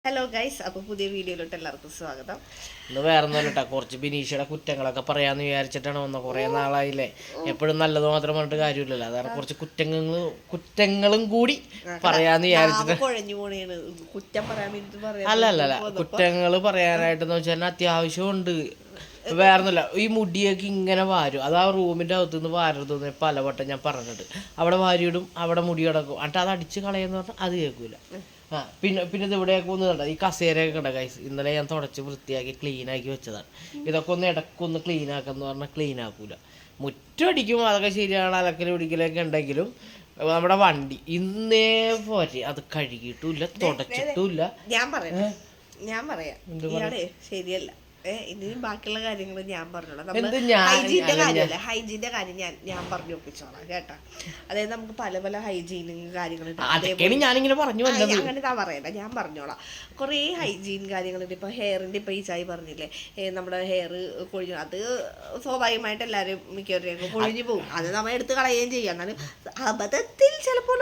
Hello guys, അപ്പോൾ പുതിയ വീഡിയോയിലോട്ട് എല്ലാവർക്കും സ്വാഗതം. ഇന്ന് വേറെ ഒന്നുമല്ല കേട്ടോ, കുറച്ച് ബിനീഷയുടെ കുറ്റങ്ങളൊക്കെ പറയാമെന്ന് വിചാരിച്ചിട്ടാണ് വന്നത്. കുറേ നാളായില്ലേ, എപ്പോഴും നല്ലത് മാത്രം പറഞ്ഞിട്ട് കാര്യമില്ലല്ലോ. അതാണ് കുറച്ച് കുറ്റങ്ങളും കൂടി പറയാന്ന് വിചാരിച്ചിട്ട്. കുറ്റം പറയാൻ വേണ്ടിട്ട് അല്ല കുറ്റങ്ങൾ പറയാനായിട്ടെന്ന് വെച്ചാൽ അത്യാവശ്യമുണ്ട്. വേറൊന്നുമില്ല, ഈ മുടിയൊക്കെ ഇങ്ങനെ വാരും. അത് ആ റൂമിൻ്റെ അകത്തുനിന്ന് വാരരുതെന്ന് പലവട്ടം ഞാൻ പറഞ്ഞിട്ട്. അവിടെ വാരിയിടും, അവിടെ മുടി കിടക്കും. എന്നിട്ട് അത് അടിച്ച് കളയെന്ന് പറഞ്ഞാൽ അത് കേൾക്കൂല. പിന്നെ ഇത് ഇവിടെയൊക്കെ ഒന്ന് കണ്ട, ഈ കസേരയൊക്കെ ഉണ്ട് ഗൈസ്. ഇന്നലെ ഞാൻ തുടച്ച് വൃത്തിയാക്കി ക്ലീനാക്കി വെച്ചതാണ്. ഇതൊക്കെ ഒന്ന് ഇടക്കൊന്ന് ക്ലീൻ ആക്കാന്ന് പറഞ്ഞാൽ ക്ലീൻ ആക്കൂല. മുറ്റടിക്കും, അതൊക്കെ ശരിയാണ്, അലക്കലും പിടിക്കലൊക്കെ ഉണ്ടെങ്കിലും നമ്മുടെ വണ്ടി ഇന്നേ പോരെ അത് കഴുകിയിട്ടുമില്ല, തുടച്ചിട്ടുമില്ല. ഞാൻ പറയാം ശരിയല്ല. ഇനിയും ബാക്കിയുള്ള കാര്യങ്ങൾ ഞാൻ പറഞ്ഞോളാം. ഹൈജീന്റെ കാര്യം ഞാൻ പറഞ്ഞു ഒപ്പിച്ചോളാം കേട്ടാ. അതായത് നമുക്ക് പല പല ഹൈജീനും കാര്യങ്ങളുണ്ട്. അങ്ങനെ പറയണ്ട, ഞാൻ പറഞ്ഞോളാം. കുറേ ഹൈജീൻ കാര്യങ്ങളുണ്ട്. ഇപ്പൊ ഹെയറിന്റെ ഇപ്പൊ ഈ ചായ പറഞ്ഞില്ലേ, നമ്മുടെ ഹെയർ കൊഴിഞ്ഞു, അത് സ്വാഭാവികമായിട്ട് എല്ലാവരും മിക്കവരെയൊക്കെ കൊഴിഞ്ഞു പോകും. അത് നമ്മൾ എടുത്ത് കളയുകയും ചെയ്യാം. എന്നാലും അബദ്ധത്തിൽ ചിലപ്പോൾ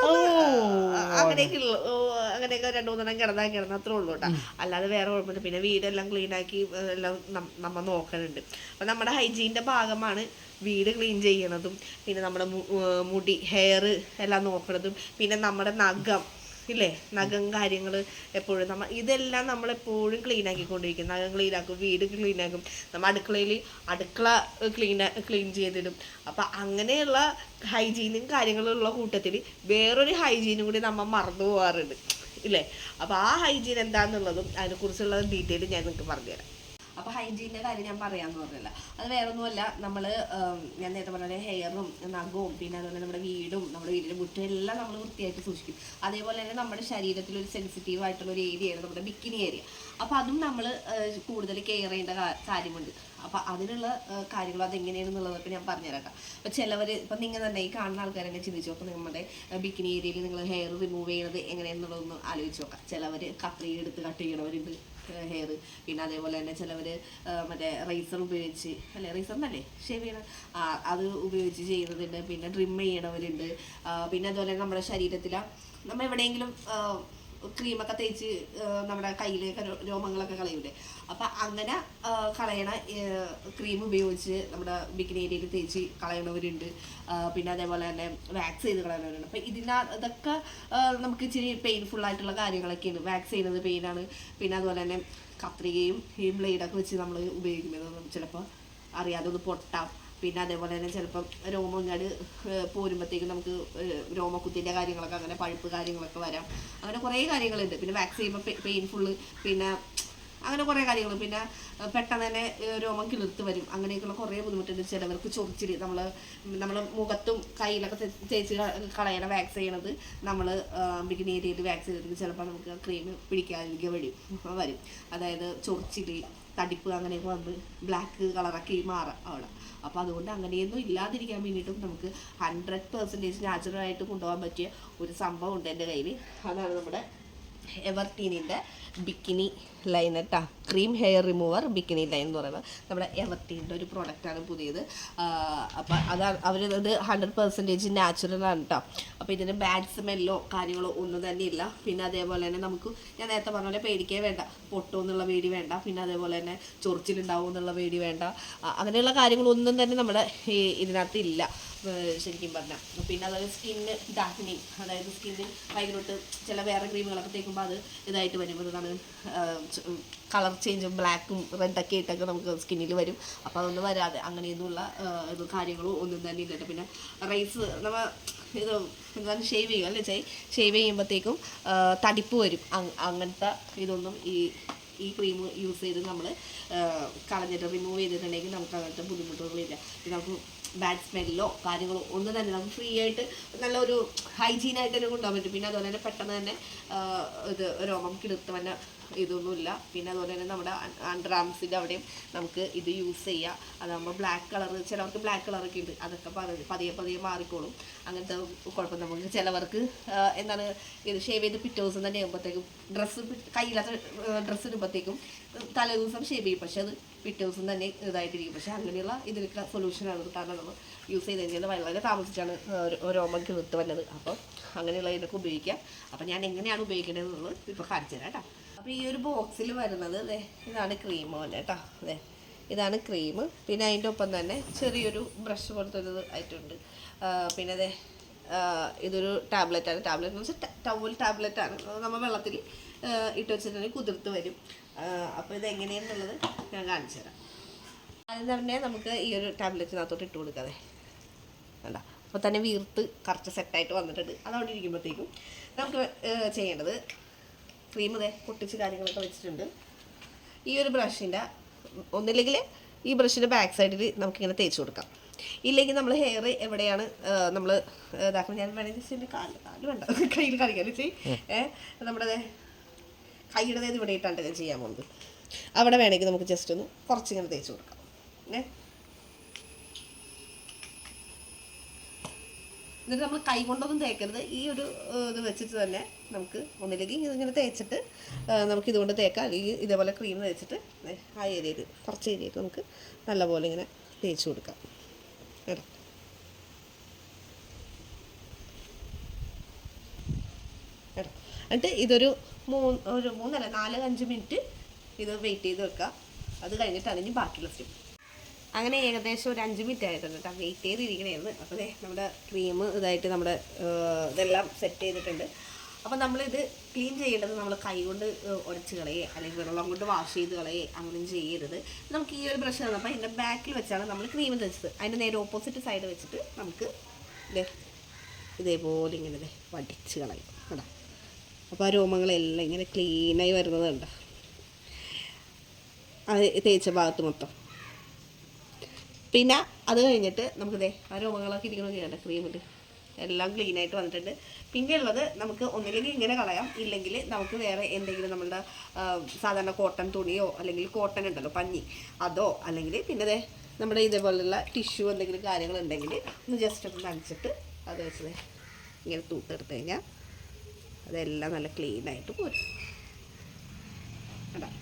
അങ്ങനെയൊക്കെ 2-3 കിടന്നാ അത്രേ ഉള്ളൂ കേട്ടോ. അല്ലാതെ വേറെ കുഴപ്പമില്ല. പിന്നെ വീടെല്ലാം ക്ലീൻ ആക്കി എല്ലാം നമ്മൾ നോക്കണുണ്ട്. അപ്പം നമ്മുടെ ഹൈജീൻ്റെ ഭാഗമാണ് വീട് ക്ലീൻ ചെയ്യണതും, പിന്നെ നമ്മുടെ മുടി ഹെയർ എല്ലാം നോക്കണതും, പിന്നെ നമ്മുടെ നഖം കാര്യങ്ങൾ എപ്പോഴും ഇതെല്ലാം നമ്മളെപ്പോഴും ക്ലീൻ ആക്കിക്കൊണ്ടിരിക്കും. നഖം ക്ലീനാക്കും, വീട് ക്ലീനാക്കും, നമ്മൾ അടുക്കള ക്ലീൻ ചെയ്തിടും. അപ്പം അങ്ങനെയുള്ള ഹൈജീനും കാര്യങ്ങളുള്ള കൂട്ടത്തിൽ വേറൊരു ഹൈജീനും കൂടി നമ്മൾ മറന്നു പോകാറുണ്ട് ഇല്ലേ. അപ്പോൾ ആ ഹൈജീൻ എന്താണെന്നുള്ളതും അതിനെക്കുറിച്ചുള്ള ഡീറ്റെയിൽ ഞാൻ നിങ്ങൾക്ക് പറഞ്ഞുതരാം. അപ്പോൾ ഹൈജീൻ്റെ കാര്യം ഞാൻ പറയാമെന്ന് പറഞ്ഞില്ല. അത് വേറെ ഒന്നുമല്ല, ഞാൻ നേരത്തെ പറഞ്ഞ ഹെയറും നഖവും പിന്നെ അതുപോലെ നമ്മുടെ വീടിൻ്റെ മുറ്റും എല്ലാം നമ്മൾ വൃത്തിയായിട്ട് സൂക്ഷിക്കും. അതേപോലെ തന്നെ നമ്മുടെ ശരീരത്തിലൊരു സെൻസിറ്റീവ് ആയിട്ടുള്ള ഒരു ഏരിയയാണ് നമ്മുടെ ബിക്കിനി ഏരിയ. അപ്പോൾ അതും നമ്മൾ കൂടുതൽ കെയർ ചെയ്യേണ്ട കാര്യമുണ്ട്. അപ്പോൾ അതിനുള്ള കാര്യങ്ങൾ അതെങ്ങനെയാണെന്നുള്ളതൊക്കെ ഞാൻ പറഞ്ഞുതരാം. അപ്പോൾ ചിലവർ ഇപ്പം നിങ്ങൾ തന്നെ ഈ കാണുന്ന ആൾക്കാരെന്നെ ചിന്തിച്ചു. അപ്പോൾ നമ്മുടെ ബിക്കിനി ഏരിയയിൽ നിങ്ങൾ ഹെയർ റിമൂവ് ചെയ്യുന്നത് എങ്ങനെയാണെന്നുള്ളതൊന്ന് ആലോചിച്ച് നോക്കാം. ചിലവർ കത്രിക എടുത്ത് കട്ട് ചെയ്യണവരുണ്ട് ഹെയർ. പിന്നെ അതേപോലെ തന്നെ ചിലവർ മറ്റേ റേസർ ഉപയോഗിച്ച് റേസറിനല്ലേ ഷേവ് ചെയ്യണം, അത് ഉപയോഗിച്ച് ചെയ്യുന്നതുണ്ട്. പിന്നെ ട്രിം ചെയ്യണവരുണ്ട്. പിന്നെ അതുപോലെ നമ്മുടെ ശരീരത്തിൽ നമ്മൾ എവിടെയെങ്കിലും ക്രീമൊക്കെ തേച്ച് നമ്മുടെ കയ്യിലേക്ക് രോമങ്ങളൊക്കെ കളയൂലേ, അപ്പം അങ്ങനെ കളയണ ക്രീം ഉപയോഗിച്ച് നമ്മുടെ ബിക്കിനി ഏരിയയിൽ തേച്ച് കളയണവരുണ്ട്. പിന്നെ അതേപോലെ തന്നെ വാക്സ് ചെയ്ത് കളയണവരുണ്ട്. അപ്പം ഇതൊക്കെ നമുക്ക് ഇച്ചിരി പെയിൻഫുള്ളായിട്ടുള്ള കാര്യങ്ങളൊക്കെയാണ്. വാക്സ് ചെയ്യുന്നത് പെയിനാണ്. പിന്നെ അതുപോലെ തന്നെ കത്രികയും ഈ ബ്ലേഡൊക്കെ വെച്ച് നമ്മൾ ഉപയോഗിക്കുന്നത് ചിലപ്പോൾ അറിയാതെ ഒന്ന് പൊട്ടാം. പിന്നെ അതേപോലെ തന്നെ ചിലപ്പം രോമം ഇങ്ങോട്ട് പോരുമ്പോഴത്തേക്കും നമുക്ക് രോമക്കുത്തിൻ്റെ കാര്യങ്ങളൊക്കെ അങ്ങനെ പഴുപ്പ് കാര്യങ്ങളൊക്കെ വരാം. അങ്ങനെ കുറേ കാര്യങ്ങളുണ്ട്. പിന്നെ വാക്സ് ചെയ്യുമ്പോൾ പെയിൻഫുള്ള്, പിന്നെ അങ്ങനെ കുറേ കാര്യങ്ങൾ. പിന്നെ പെട്ടെന്ന് തന്നെ രോമം കിളിർത്ത് വരും. അങ്ങനെയൊക്കെയുള്ള കുറേ ബുദ്ധിമുട്ടുണ്ട്. ചിലവർക്ക് ചൊറിച്ചിൽ നമ്മൾ മുഖത്തും കയ്യിലൊക്കെ തേച്ച് കളയണ വാക്സ് ചെയ്യണത് നമ്മൾ ബിക്കിനി ഏരിയയിൽ വാക്സ് ചെയ്തിട്ട് ചിലപ്പോൾ നമുക്ക് ക്രീം പിടിക്കാതിരിക്കുക വരും. അതായത് ചൊറിച്ചിൽ, തടിപ്പ് അങ്ങനെയൊക്കെ വന്ന് ബ്ലാക്ക് കളറൊക്കെ മാറാം അവിടെ. അപ്പോൾ അതുകൊണ്ട് അങ്ങനെയൊന്നും ഇല്ലാതിരിക്കാൻ വേണ്ടിയിട്ടും നമുക്ക് 100% നാച്ചുറലായിട്ട് കൊണ്ടുപോകാൻ പറ്റിയ ഒരു സംഭവം ഉണ്ട് എൻ്റെ കയ്യിൽ. അതാണ് നമ്മുടെ എവർടീനിൻ്റെ ബിക്കിനി ലൈൻ കേട്ടോ. Cream hair remover bikini line എന്ന് പറയുന്നത് നമ്മുടെ എവർടീനിൻ്റെ ഒരു പ്രോഡക്റ്റാണ് പുതിയത്. അപ്പം അവരത് 100% നാച്ചുറലാണ് കേട്ടോ. അപ്പോൾ ഇതിന് ബാഡ് സ്മെല്ലോ കാര്യങ്ങളോ ഒന്നും തന്നെ ഇല്ല. പിന്നെ അതേപോലെ തന്നെ നമുക്ക് ഞാൻ നേരത്തെ പറഞ്ഞ പോലെ പേടിക്കേ വേണ്ട, പൊട്ടോ എന്നുള്ള പേടി വേണ്ട. പിന്നെ അതേപോലെ തന്നെ ചൊറിച്ചിലുണ്ടാവും എന്നുള്ള പേടി വേണ്ട. അങ്ങനെയുള്ള കാര്യങ്ങളൊന്നും തന്നെ നമ്മുടെ ഇതിനകത്ത് ഇല്ല ശരിക്കും പറഞ്ഞാൽ. പിന്നെ അതായത് സ്കിന്ന് ഡാർക്കനിങ്, അതായത് സ്കിന്ന് ഭയങ്കരമായിട്ട് ചില വേറെ ക്രീമുകളൊക്കെ തേക്കുമ്പോൾ അത് ഇതായിട്ട് വരും. അതാണ് കളർ ചേഞ്ചും ബ്ലാക്കും റെഡൊക്കെ ആയിട്ടൊക്കെ നമുക്ക് സ്കിന്നിൽ വരും. അപ്പോൾ അതൊന്നും വരാതെ അങ്ങനെയൊന്നുമുള്ള കാര്യങ്ങളും ഒന്നും തന്നെ ഇല്ല. പിന്നെ റൈസ് നമ്മൾ എന്താണ് ഷേവ് ചെയ്യുക അല്ലേ, ഷേവ് ചെയ്യുമ്പോഴത്തേക്കും തടിപ്പ് വരും. അങ്ങനത്തെ ഇതൊന്നും ഈ ക്രീം യൂസ് ചെയ്ത് നമ്മൾ കളഞ്ഞിട്ട് റിമൂവ് ചെയ്തിട്ടുണ്ടെങ്കിൽ നമുക്ക് അങ്ങനത്തെ ബുദ്ധിമുട്ടുകളില്ല. നമുക്ക് ബാഡ് സ്മെല്ലോ കാര്യങ്ങളോ ഒന്നും തന്നെ നമുക്ക് ഫ്രീ ആയിട്ട് നല്ലൊരു ഹൈജീനായിട്ട് തന്നെ കൊണ്ടുപോകാൻ പറ്റും. പിന്നെ അതുപോലെ തന്നെ പെട്ടെന്ന് തന്നെ ഇത് രോമം കിളുത്ത് തന്നെ ഇതൊന്നുമില്ല. പിന്നെ അതുപോലെ തന്നെ നമ്മുടെ അണ്ടർ ആംസിൻ്റെ അവിടെയും നമുക്ക് ഇത് യൂസ് ചെയ്യാം. അതാകുമ്പോൾ ബ്ലാക്ക് കളർ, ചിലവർക്ക് ബ്ലാക്ക് കളറൊക്കെ ഉണ്ട്, അതൊക്കെ പതിയെ മാറിക്കോളും. അങ്ങനത്തെ കുഴപ്പം നമുക്ക് ചിലവർക്ക് എന്താണ് ഇത് ഷേവ് ചെയ്ത് പിറ്റേ ദിവസം തന്നെ ആകുമ്പോഴത്തേക്കും കയ്യില്ലാത്ത ഡ്രസ്സ് ഇടുമ്പോഴത്തേക്കും തലേ ദിവസം ഷേവ് ചെയ്യും, പക്ഷെ അത് പിറ്റേ ദിവസം തന്നെ ഇതായിട്ടിരിക്കും. പക്ഷെ അങ്ങനെയുള്ള ഇതിനൊക്കെ സൊല്യൂഷനാണ്. കാരണം നമ്മൾ യൂസ് ചെയ്ത് കഴിഞ്ഞാൽ വളരെ താമസിച്ചാണ് രോമം കിളുത്ത് വന്നത്. അപ്പോൾ അങ്ങനെയുള്ള ഇതിനൊക്കെ ഉപയോഗിക്കാം. അപ്പോൾ ഞാൻ എങ്ങനെയാണ് ഉപയോഗിക്കേണ്ടതെന്നുള്ളത് ഇപ്പോൾ കാണിച്ചു തരാം കേട്ടോ. അപ്പോൾ ഈ ഒരു ബോക്സിൽ വരുന്നത് അതെ ഇതാണ് ക്രീം പോലെ കേട്ടോ. അതെ ഇതാണ് ക്രീം. പിന്നെ അതിൻ്റെ ഒപ്പം തന്നെ ചെറിയൊരു ബ്രഷ് പോലത്തെ ഒരു ആയിട്ടുണ്ട്. പിന്നെ അതെ ഇതൊരു ടാബ്ലറ്റാണ്. ടാബ്ലറ്റ് എന്ന് വെച്ചാൽ ടവൽ ടാബ്ലറ്റാണ്. നമ്മൾ വെള്ളത്തിൽ ഇട്ട് വെച്ചിട്ടുണ്ടെങ്കിൽ കുതിർത്ത് വരും. അപ്പോൾ ഇത് എങ്ങനെയാണെന്നുള്ളത് ഞാൻ കാണിച്ചു തരാം. അതിന് തന്നെ നമുക്ക് ഈ ഒരു ടാബ്ലറ്റിനകത്തോട്ട് ഇട്ട് കൊടുക്കാതെ വേണ്ട. അപ്പോൾ തന്നെ വീർത്ത് കറക്റ്റ് സെറ്റായിട്ട് വന്നിട്ടുണ്ട്. അതവിടെ ഇരിക്കുമ്പോഴത്തേക്കും നമുക്ക് ചെയ്യേണ്ടത് ക്രീം ഇതേ പൊട്ടിച്ച് കാര്യങ്ങളൊക്കെ വെച്ചിട്ടുണ്ട്. ഈ ഒരു ബ്രഷിൻ്റെ ഒന്നില്ലെങ്കിൽ ഈ ബ്രഷിൻ്റെ ബാക്ക് സൈഡിൽ നമുക്കിങ്ങനെ തേച്ച് കൊടുക്കാം. ഇല്ലെങ്കിൽ നമ്മൾ ഹെയർ എവിടെയാണ് നമ്മൾ ഇതാക്കുന്നത്, ഞാൻ വേണമെങ്കിൽ കാല് വേണ്ട കയ്യിൽ കളിക്കാൻ നമ്മുടെ കൈയുടെ ഇവിടെ ഇട്ടാണ്ട് ഞാൻ ചെയ്യാൻ പോകുന്നത്. അവിടെ വേണമെങ്കിൽ നമുക്ക് ജസ്റ്റ് ഒന്ന് കുറച്ചിങ്ങനെ തേച്ച് കൊടുക്കാം. എന്നിട്ട് നമ്മൾ കൈ കൊണ്ടൊന്നും തേക്കരുത്. ഈ ഒരു ഇത് വെച്ചിട്ട് തന്നെ നമുക്ക് ഒന്നില്ലെങ്കിൽ ഇതിങ്ങനെ തേച്ചിട്ട് നമുക്ക് ഇതുകൊണ്ട് തേക്കാം. അല്ലെങ്കിൽ ഇതേപോലെ ക്രീം തേച്ചിട്ട് ആ ഏരിയയിൽ കുറച്ച് ഏരിയയിൽ നമുക്ക് നല്ലപോലെ ഇങ്ങനെ തേച്ച് കൊടുക്കാം കേട്ടോ. കേട്ടോ എന്നിട്ട് ഇതൊരു 4-5 മിനിറ്റ് ഇത് വെയിറ്റ് ചെയ്ത് വെക്കുക. അത് കഴിഞ്ഞിട്ടാണ് ഇനി ബാക്കിയുള്ള സ്റ്റെപ്പ്. അങ്ങനെ ഏകദേശം ഒരു 5 മിനിറ്റ് ആയിട്ടുണ്ട് കേട്ടോ വെയിറ്റ് ചെയ്തിരിക്കണേന്ന്. അപ്പോൾ നമ്മുടെ ക്രീം ഇതായിട്ട് നമ്മുടെ ഇതെല്ലാം സെറ്റ് ചെയ്തിട്ടുണ്ട്. അപ്പോൾ നമ്മളിത് ക്ലീൻ ചെയ്യേണ്ടത് നമ്മൾ കൈ കൊണ്ട് ഉടച്ച് കളയേ അല്ലെങ്കിൽ വെള്ളം കൊണ്ട് വാഷ് ചെയ്ത് കളയേ അങ്ങനെയും ചെയ്യരുത്. നമുക്ക് ഈ ഒരു ബ്രഷ് തന്നപ്പോൾ അതിൻ്റെ ബാക്കിൽ വെച്ചാണ് നമ്മൾ ക്രീം തേച്ചത്. അതിൻ്റെ നേരെ ഓപ്പോസിറ്റ് സൈഡ് വെച്ചിട്ട് നമുക്ക് ഇതേപോലെ ഇങ്ങനെ വടിച്ച് കളയും കേട്ടോ. അപ്പോൾ ആ രോമങ്ങളെല്ലാം ഇങ്ങനെ ക്ലീനായി വരുന്നത് കണ്ടോ, അത് തേച്ച ഭാഗത്ത് മൊത്തം. പിന്നെ അത് കഴിഞ്ഞിട്ട് നമുക്കിതേ ആ രോമങ്ങളൊക്കെ ഇരിക്കണമെന്ന് ചെയ്യണ്ട ക്രീമിൽ എല്ലാം ക്ലീനായിട്ട് വന്നിട്ടുണ്ട്. പിന്നെ ഉള്ളത് നമുക്ക് ഒന്നില്ലെങ്കിൽ ഇങ്ങനെ കളയാം, ഇല്ലെങ്കിൽ നമുക്ക് വേറെ എന്തെങ്കിലും നമ്മളുടെ സാധാരണ കോട്ടൺ തുണിയോ അല്ലെങ്കിൽ കോട്ടൺ ഉണ്ടല്ലോ പഞ്ഞി അതോ അല്ലെങ്കിൽ പിന്നെ നമ്മുടെ ഇതേപോലെയുള്ള ടിഷ്യൂ എന്തെങ്കിലും കാര്യങ്ങളുണ്ടെങ്കിൽ ഒന്ന് ജസ്റ്റ് ഒന്ന് നനച്ചിട്ട് അത് വെച്ചത് ഇങ്ങനെ തൂത്തെടുത്ത് കഴിഞ്ഞാൽ അതെല്ലാം നല്ല ക്ലീനായിട്ട് പോരും.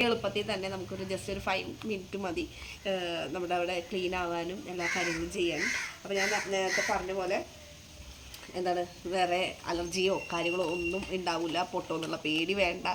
എളുപ്പത്തിൽ തന്നെ നമുക്കൊരു ജസ്റ്റ് ഒരു 5 മിനിറ്റ് മതി നമ്മുടെ അവിടെ ക്ലീൻ ആവാനും എല്ലാ കാര്യങ്ങളും ചെയ്യാനും. അപ്പോൾ ഞാൻ നേരത്തെ പറഞ്ഞ പോലെ എന്താണ് വേറെ അലർജിയോ കാര്യങ്ങളോ ഒന്നും ഉണ്ടാവില്ല, പൊട്ടോ എന്നുള്ള പേടി വേണ്ട,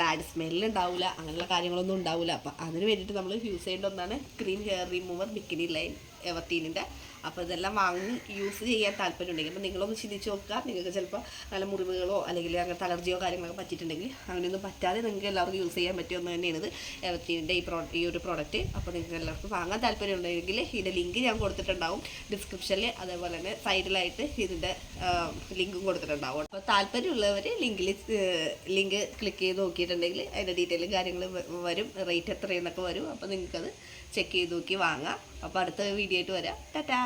ബാഡ് സ്മെല്ലുണ്ടാവില്ല, അങ്ങനെയുള്ള കാര്യങ്ങളൊന്നും ഉണ്ടാവില്ല. അപ്പം അതിന് വേണ്ടിയിട്ട് നമ്മൾ യൂസ് ചെയ്യേണ്ട ഒന്നാണ് cream hair remover bikini line എവർത്തീനിൻ്റെ. അപ്പോൾ ഇതെല്ലാം വാങ്ങി യൂസ് ചെയ്യാൻ താല്പര്യമുണ്ടെങ്കിൽ അപ്പോൾ നിങ്ങളൊന്ന് ചിന്തിച്ച് നോക്കുക. നിങ്ങൾക്ക് ചിലപ്പോൾ നല്ല മുറിവുകളോ അല്ലെങ്കിൽ അങ്ങനത്തെ അലർജിയോ കാര്യങ്ങളൊക്കെ പറ്റിയിട്ടുണ്ടെങ്കിൽ അങ്ങനെയൊന്നും പറ്റാതെ നിങ്ങൾക്ക് എല്ലാവർക്കും യൂസ് ചെയ്യാൻ പറ്റിയൊന്ന് തന്നെയാണ് ഇത് എവർത്തീനിൻ്റെ ഈ ഒരു പ്രോഡക്റ്റ്. അപ്പോൾ നിങ്ങൾക്ക് എല്ലാവർക്കും വാങ്ങാൻ താല്പര്യമുണ്ടെങ്കിൽ ഇതിൻ്റെ ലിങ്ക് ഞാൻ കൊടുത്തിട്ടുണ്ടാവും ഡിസ്ക്രിപ്ഷനിൽ, അതേപോലെ തന്നെ സൈഡിലായിട്ട് ഇതിൻ്റെ ലിങ്കും കൊടുത്തിട്ടുണ്ടാവും. അപ്പോൾ താല്പര്യമുള്ളവർ ലിങ്ക് ക്ലിക്ക് ചെയ്ത് നോക്കിയിട്ടുണ്ടെങ്കിൽ അതിൻ്റെ ഡീറ്റെയിലും കാര്യങ്ങൾ വരും, റേറ്റ് എത്രയെന്നൊക്കെ വരും. അപ്പോൾ നിങ്ങൾക്കത് ചെക്ക് ചെയ്ത് നോക്കി വാങ്ങാം. അപ്പോൾ അടുത്ത വീഡിയോ ആയിട്ട് വരാം. ടാറ്റാ.